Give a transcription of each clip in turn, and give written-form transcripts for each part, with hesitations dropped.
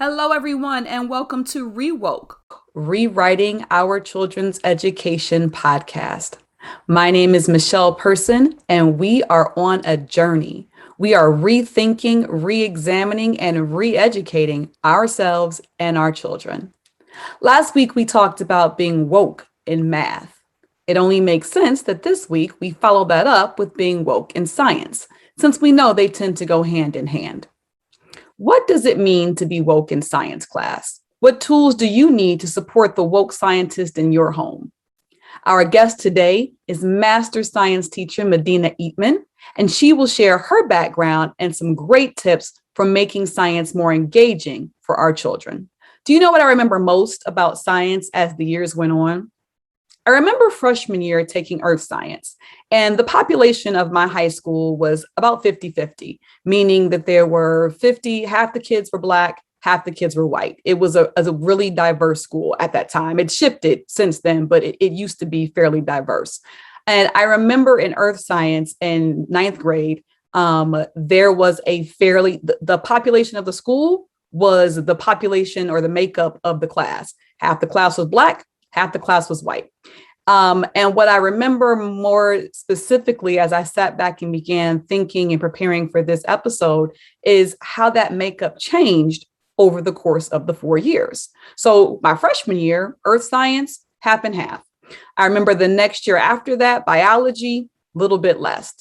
Hello, everyone, and welcome to Rewoke, Rewriting Our Children's Education podcast. My name is Michelle Person, and we are on a journey. We are rethinking, re-examining, and re-educating ourselves and our children. Last week, we talked about being woke in math. It only makes sense that this week we follow that up with being woke in science, since we know they tend to go hand in hand. What does it mean to be woke in science class? What tools do you need to support the woke scientist in your home? Our guest today is Master Science teacher Medinah Eatman, and she will share her background and some great tips for making science more engaging for our children. Do you know what I remember most about science as the years went on? I remember freshman year taking earth science, and the population of my high school was about 50-50, meaning that there were 50, half the kids were Black, half the kids were white. It was a really diverse school at that time. It shifted since then, but it used to be fairly diverse. And I remember in earth science in ninth grade, there was the population of the school was the population or the makeup of the class. Half the class was Black, half the class was white. And what I remember more specifically as I sat back and began thinking and preparing for this episode is how that makeup changed over the course of the 4 years. So my freshman year, earth science, half and half. I remember the next year after that, biology, a little bit less.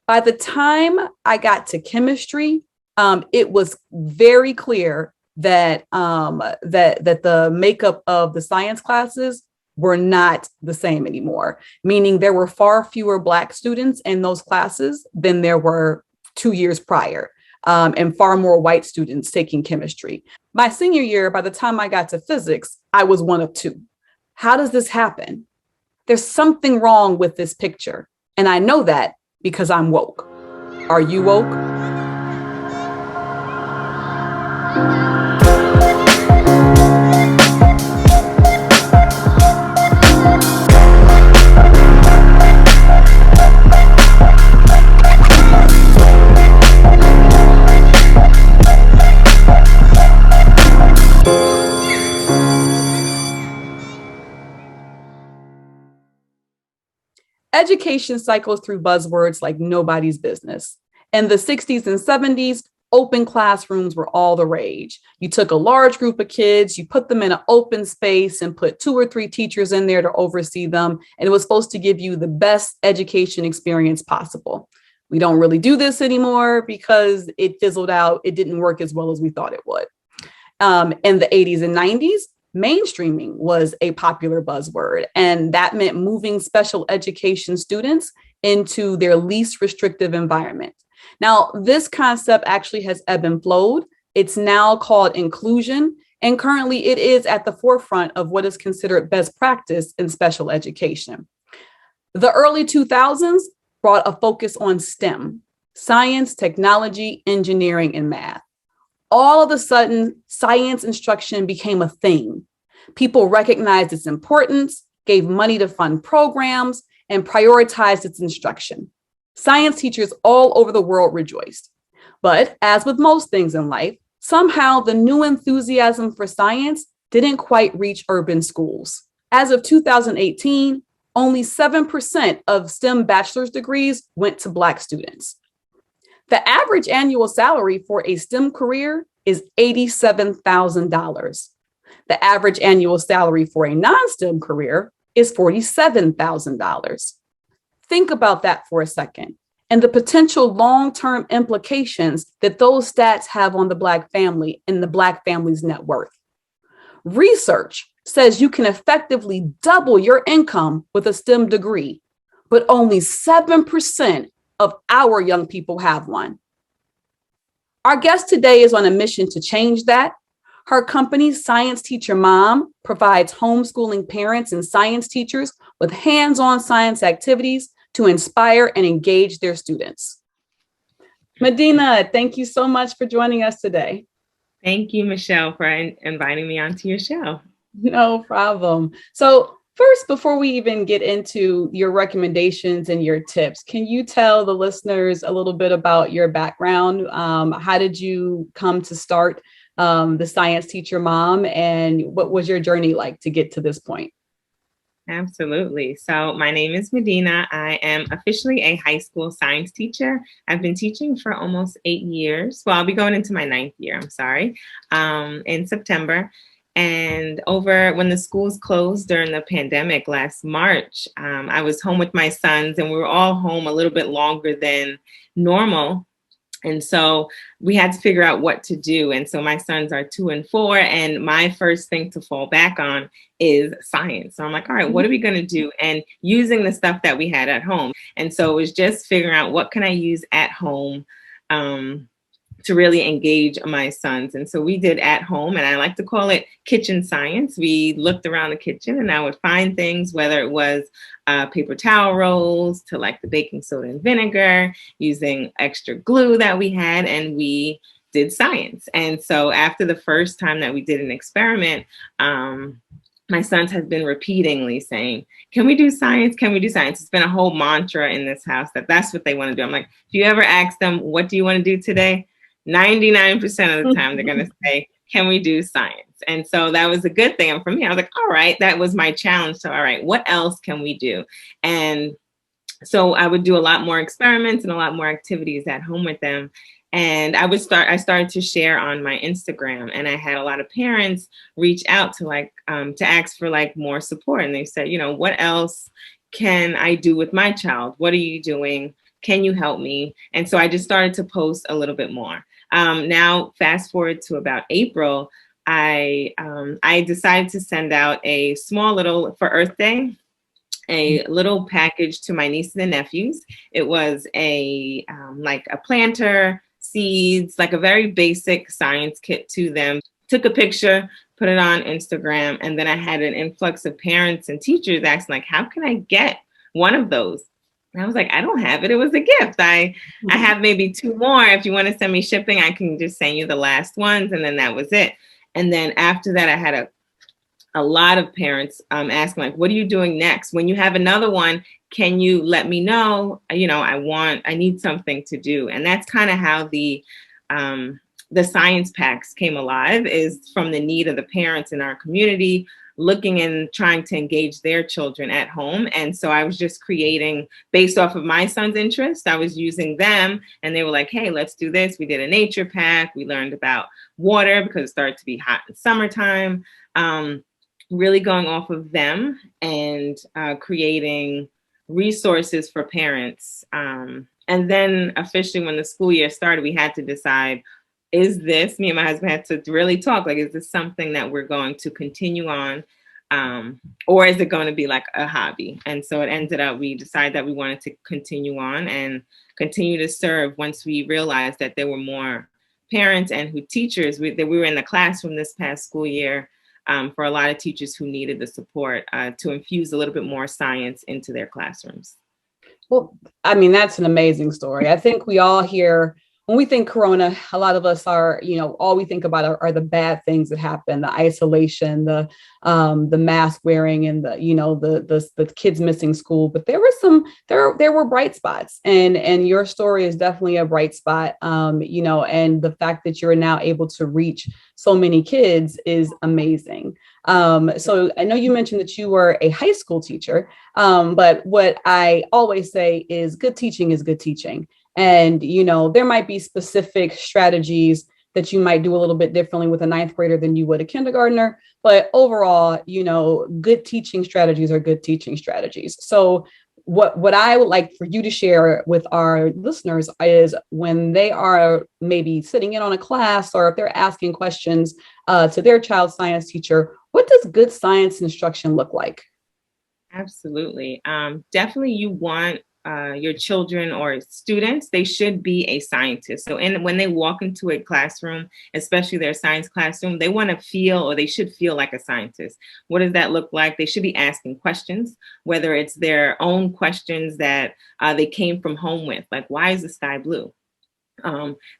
By the time I got to chemistry, it was very clear that the makeup of the science classes were not the same anymore, meaning there were far fewer Black students in those classes than there were 2 years prior, and far more white students taking chemistry. My senior year, by the time I got to physics, I was one of two. How does this happen? There's something wrong with this picture, and I know that because I'm woke. Are you woke? Education cycles through buzzwords like nobody's business. In the 60s and 70s, open classrooms were all the rage. You took a large group of kids, you put them in an open space and put 2 or 3 teachers in there to oversee them. And it was supposed to give you the best education experience possible. We don't really do this anymore because it fizzled out. It didn't work as well as we thought it would. In the 80s and 90s, mainstreaming was a popular buzzword, and that meant moving special education students into their least restrictive environment. Now, this concept actually has ebbed and flowed. It's now called inclusion, and currently it is at the forefront of what is considered best practice in special education. The early 2000s brought a focus on STEM, science, technology, engineering, and math. All of a sudden, science instruction became a thing. People recognized its importance, gave money to fund programs, and prioritized its instruction. Science teachers all over the world rejoiced. But as with most things in life, somehow the new enthusiasm for science didn't quite reach urban schools. As of 2018, only 7% of STEM bachelor's degrees went to Black students. The average annual salary for a STEM career is $87,000. The average annual salary for a non-STEM career is $47,000. Think about that for a second and the potential long-term implications that those stats have on the Black family and the Black family's net worth. Research says you can effectively double your income with a STEM degree, but only 7% of our young people have one. Our guest today is on a mission to change that. Her company, Science Teacher Mom, provides homeschooling parents and science teachers with hands-on science activities to inspire and engage their students. Medinah, thank you so much for joining us today. Thank you, Michelle, for inviting me onto your show. No problem. So first, before we even get into your recommendations and your tips, can you tell the listeners a little bit about your background? How did you come to start the science teacher mom, and what was your journey like to get to this point? Absolutely. So my name is Medina. I am officially a high school science teacher. I've been teaching for almost 8 years. Well, I'll be going into my ninth year, I'm sorry, in September. And over when the schools closed during the pandemic last March, I was home with my sons, and we were all home a little bit longer than normal. And so we had to figure out what to do. And so my sons are 2 and 4, and my first thing to fall back on is science. So I'm like, all right, what are we going to do? And using the stuff that we had at home. And so it was just figuring out what can I use at home to really engage my sons. And so we did at home, and I like to call it kitchen science. We looked around the kitchen, and I would find things, whether it was paper towel rolls to like the baking soda and vinegar, using extra glue that we had, and we did science. And so after the first time that we did an experiment, my sons have been repeatedly saying, can we do science? Can we do science? It's been a whole mantra in this house that that's what they want to do. I'm like, if you ever ask them, what do you want to do today? 99% of the time, they're going to say, can we do science? And so that was a good thing. And for me, I was like, all right, that was my challenge. So, all right, what else can we do? And so I would do a lot more experiments and a lot more activities at home with them. And I started to share on my Instagram, and I had a lot of parents reach out to to ask for like more support. And they said, what else can I do with my child? What are you doing? Can you help me? And so I just started to post a little bit more. Now, fast forward to about April, I decided to send out a small little, for Earth Day, a little package to my nieces and nephews. It was like a planter, seeds, like a very basic science kit to them. Took a picture, put it on Instagram, and then I had an influx of parents and teachers asking, like, how can I get one of those? And I was like, I don't have it. It was a gift. I have maybe 2 more. If you want to send me shipping, I can just send you the last ones. And then that was it. And then after that, I had a lot of parents asking, like, what are you doing next? When you have another one, can you let me know? I need something to do. And that's kind of how the science packs came alive, is from the need of the parents in our community, looking and trying to engage their children at home. And so I was just creating based off of my son's interest. I was using them, and they were like, hey, let's do this. We did a nature pack. We learned about water because it started to be hot in summertime. Really going off of them and creating resources for parents. And then officially when the school year started, we had to decide, is this, me and my husband had to really talk, like, is this something that we're going to continue on? Or is it going to be like a hobby? And so it ended up, we decided that we wanted to continue on and continue to serve once we realized that there were more parents and teachers, that we were in the classroom this past school year for a lot of teachers who needed the support to infuse a little bit more science into their classrooms. Well, I mean, that's an amazing story. I think we all hear, when we think Corona, a lot of us are, all we think about are the bad things that happen, the isolation, the mask wearing, and the kids missing school. But there were bright spots, and your story is definitely a bright spot. And the fact that you're now able to reach so many kids is amazing. So I know you mentioned that you were a high school teacher, but what I always say is good teaching is good teaching. And, there might be specific strategies that you might do a little bit differently with a ninth grader than you would a kindergartner. But overall, good teaching strategies are good teaching strategies. So what I would like for you to share with our listeners is, when they are maybe sitting in on a class, or if they're asking questions to their child's science teacher, what does good science instruction look like? Absolutely. Definitely you want your children or students, they should be a scientist. So when they walk into a classroom, especially their science classroom, they want to feel, or they should feel like a scientist. What does that look like? They should be asking questions, whether it's their own questions that they came from home with, like, why is the sky blue?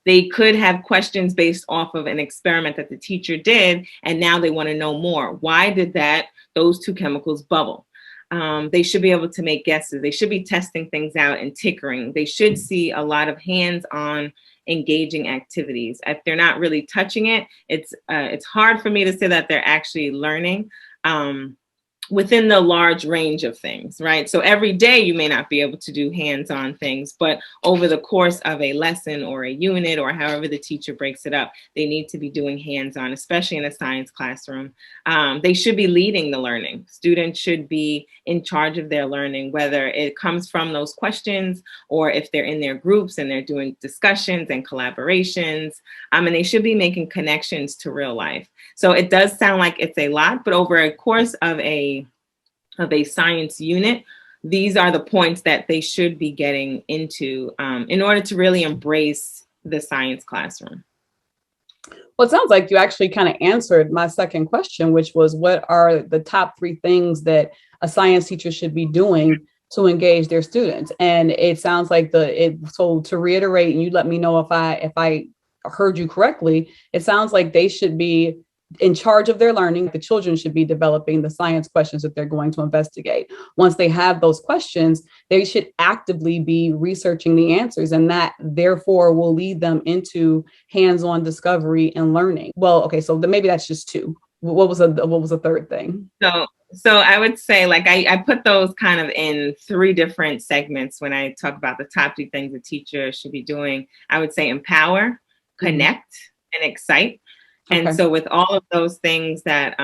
They could have questions based off of an experiment that the teacher did, and now they want to know more. Why did those 2 chemicals bubble? They should be able to make guesses. They should be testing things out and tinkering. They should see a lot of hands-on engaging activities. If they're not really touching it, it's hard for me to say that they're actually learning. Within the large range of things, right? So every day you may not be able to do hands-on things, but over the course of a lesson or a unit or however the teacher breaks it up, they need to be doing hands-on, especially in a science classroom. They should be leading the learning. Students should be in charge of their learning, whether it comes from those questions or if they're in their groups and they're doing discussions and collaborations. And they should be making connections to real life. So it does sound like it's a lot, but over a course of a science unit, these are the points that they should be getting into in order to really embrace the science classroom. Well, it sounds like you actually kind of answered my second question, which was what are the top 3 things that a science teacher should be doing to engage their students? And it sounds like so to reiterate, and you let me know if I heard you correctly, it sounds like they should be in charge of their learning. The children should be developing the science questions that they're going to investigate. Once they have those questions, they should actively be researching the answers, and that therefore will lead them into hands-on discovery and learning. Well, okay, so maybe that's just 2. What was the third thing? So I would say, like, I put those kind of in 3 different segments when I talk about the top 2 things a teacher should be doing. I would say empower, connect, and excite. And so with all of those things that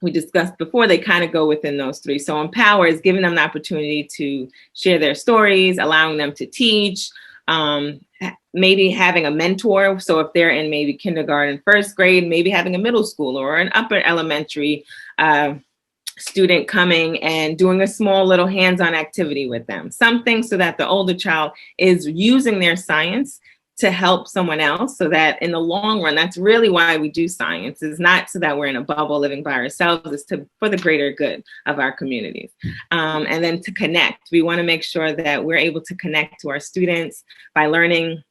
we discussed before, they kind of go within those 3. So empower is giving them the opportunity to share their stories, allowing them to teach, maybe having a mentor. So if they're in maybe kindergarten, 1st grade, maybe having a middle school or an upper elementary student coming and doing a small little hands-on activity with them. Something so that the older child is using their science to help someone else, so that in the long run, that's really why we do science. It's not so that we're in a bubble living by ourselves, it's for the greater good of our communities. And then to connect, we want to make sure that we're able to connect to our students by learning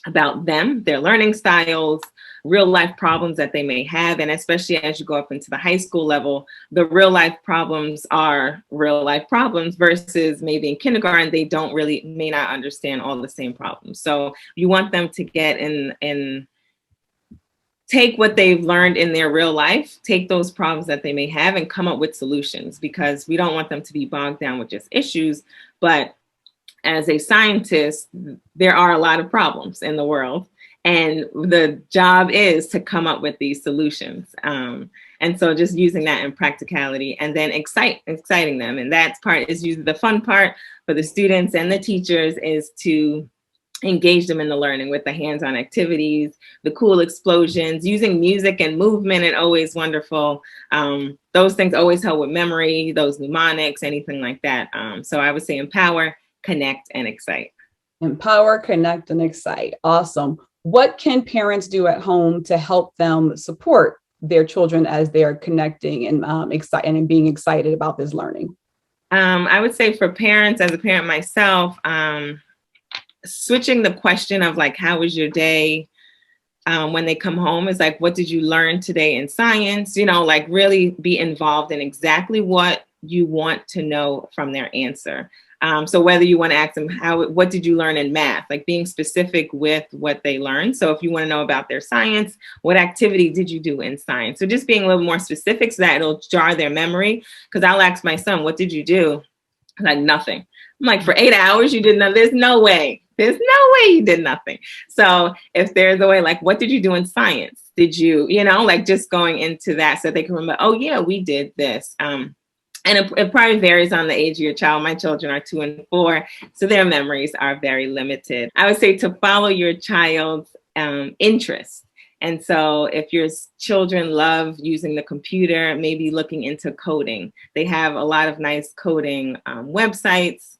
about them, their learning styles, real life problems that they may have. And especially as you go up into the high school level, the real life problems are real life problems versus maybe in kindergarten, they may not understand all the same problems. So you want them to get in take what they've learned in their real life, take those problems that they may have and come up with solutions, because we don't want them to be bogged down with just issues. But as a scientist, there are a lot of problems in the world, and the job is to come up with these solutions. And so just using that in practicality, and then exciting them. And that part is usually the fun part for the students and the teachers, is to engage them in the learning with the hands-on activities, the cool explosions, using music and movement, and always wonderful. Those things always help with memory, those mnemonics, anything like that. So I would say empower, connect, and excite. Empower, connect, and excite. Awesome. What can parents do at home to help them support their children as they are connecting and excited and being excited about this learning? I would say for parents, as a parent myself, switching the question of like, how was your day? When they come home is like, what did you learn today in science? Like really be involved in exactly what you want to know from their answer. So whether you want to ask them, what did you learn in math? Like being specific with what they learned. So if you want to know about their science, what activity did you do in science? So just being a little more specific so that it'll jar their memory. Because I'll ask my son, what did you do? Like nothing. I'm like, for 8 hours, you did nothing. There's no way you did nothing. So if there's a way, like, what did you do in science? Did you, like just going into that so they can remember, oh yeah, we did this. And it probably varies on the age of your child. My children are 2 and 4, so their memories are very limited. I would say to follow your child's interest. And so if your children love using the computer, maybe looking into coding. They have a lot of nice coding websites,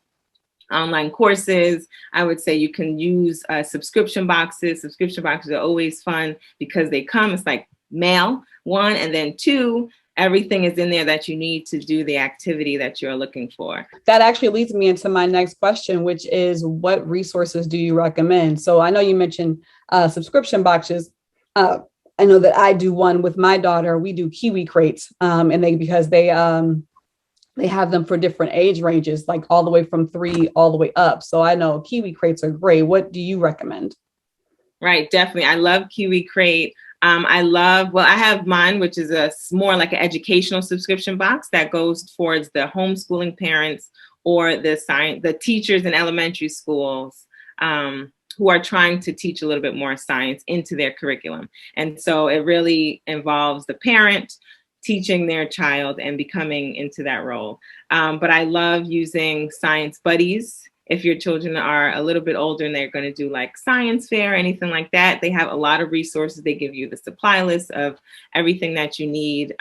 online courses. I would say you can use subscription boxes. Subscription boxes are always fun because they come, it's like mail, 1, and then 2, everything is in there that you need to do the activity that you're looking for. That actually leads me into my next question, which is what resources do you recommend? So I know you mentioned subscription boxes. I know that I do one with my daughter. We do Kiwi crates, and because they have them for different age ranges, like all the way from 3 all the way up. So I know Kiwi crates are great. What do you recommend? Right, definitely. I love Kiwi Crate. I have mine, which is more like an educational subscription box that goes towards the homeschooling parents or the teachers in elementary schools who are trying to teach a little bit more science into their curriculum. And so it really involves the parent teaching their child and becoming into that role. But I love using science buddies. If your children are a little bit older and they're going to do like science fair or anything like that, they have a lot of resources. They give you the supply list of everything that you need,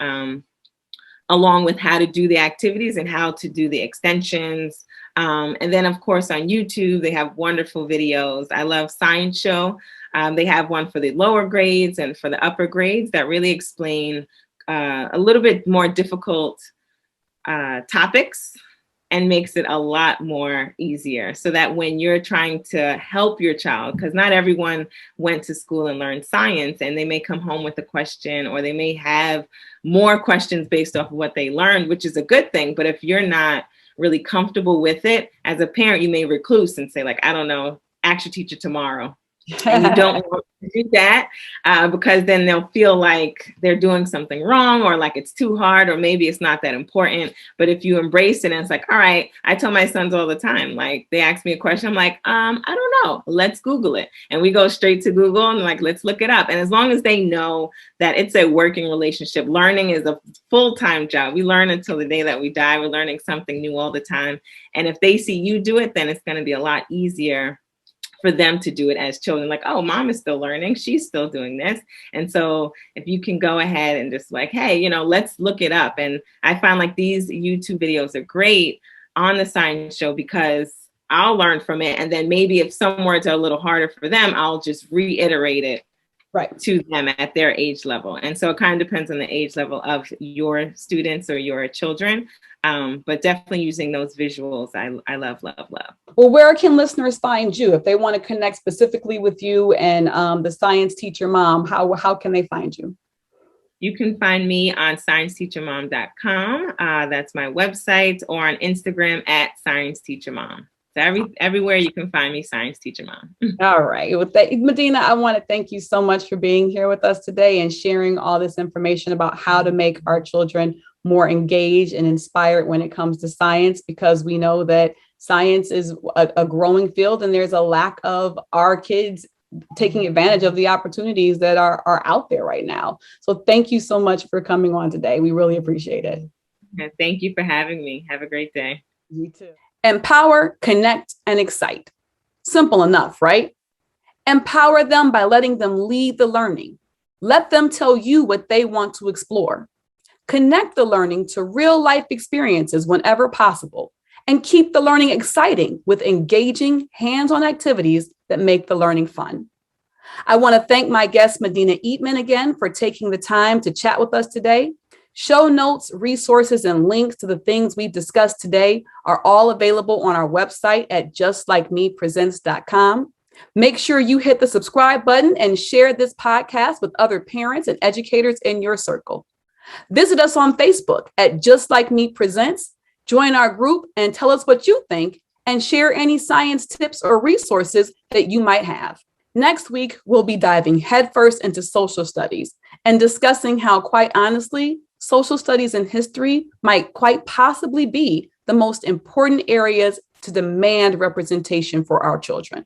along with how to do the activities and how to do the extensions. And then, of course, on YouTube, they have wonderful videos. I love Science Show. They have one for the lower grades and for the upper grades that really explain a little bit more difficult topics and makes it a lot more easier, so that when you're trying to help your child, because not everyone went to school and learned science, and they may come home with a question, or they may have more questions based off of what they learned, which is a good thing. But if you're not really comfortable with it, as a parent, you may recluse and say, like, I don't know, ask your teacher tomorrow. And you don't want to do that because then they'll feel like they're doing something wrong, or like it's too hard, or maybe it's not that important. But if you embrace it and it's like, all right, I tell my sons all the time, like they ask me a question, I'm like, I don't know, let's Google it. And we go straight to Google and like, let's look it up. And as long as they know that it's a working relationship, learning is a full-time job. We learn until the day that we die. We're learning something new all the time. And if they see you do it, then it's going to be a lot easier for them to do it as children. Like, oh, mom is still learning. She's still doing this. And so if you can go ahead and just like, hey, let's look it up. And I find like these YouTube videos are great on the Science Show because I'll learn from it. And then maybe if some words are a little harder for them, I'll just reiterate it to them at their age level. And so it kind of depends on the age level of your students or your children. But definitely using those visuals, I love, love, love. Well, where can listeners find you if they want to connect specifically with you and the Science Teacher Mom? How can they find you? You can find me on scienceteachermom.com. That's my website, or on Instagram at scienceteachermom. So everywhere you can find me, Science Teacher Mom. All right. Well, Medinah, I want to thank you so much for being here with us today and sharing all this information about how to make our children more engaged and inspired when it comes to science, because we know that science is a growing field and there's a lack of our kids taking advantage of the opportunities that are out there right now. So thank you so much for coming on today. We really appreciate it. Thank you for having me. Have a great day. You too. Empower, connect, and excite. Simple enough, right? Empower them by letting them lead the learning. Let them tell you what they want to explore. Connect the learning to real life experiences whenever possible, and keep the learning exciting with engaging hands-on activities that make the learning fun. I want to thank my guest, Medinah Eatman, again for taking the time to chat with us today. Show notes, resources, and links to the things we've discussed today are all available on our website at justlikemepresents.com. Make sure you hit the subscribe button and share this podcast with other parents and educators in your circle. Visit us on Facebook at Just Like Me Presents. Join our group and tell us what you think, and share any science tips or resources that you might have. Next week, we'll be diving headfirst into social studies and discussing how, quite honestly, social studies and history might quite possibly be the most important areas to demand representation for our children.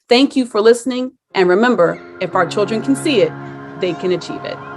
Thank you for listening. And remember, if our children can see it, they can achieve it.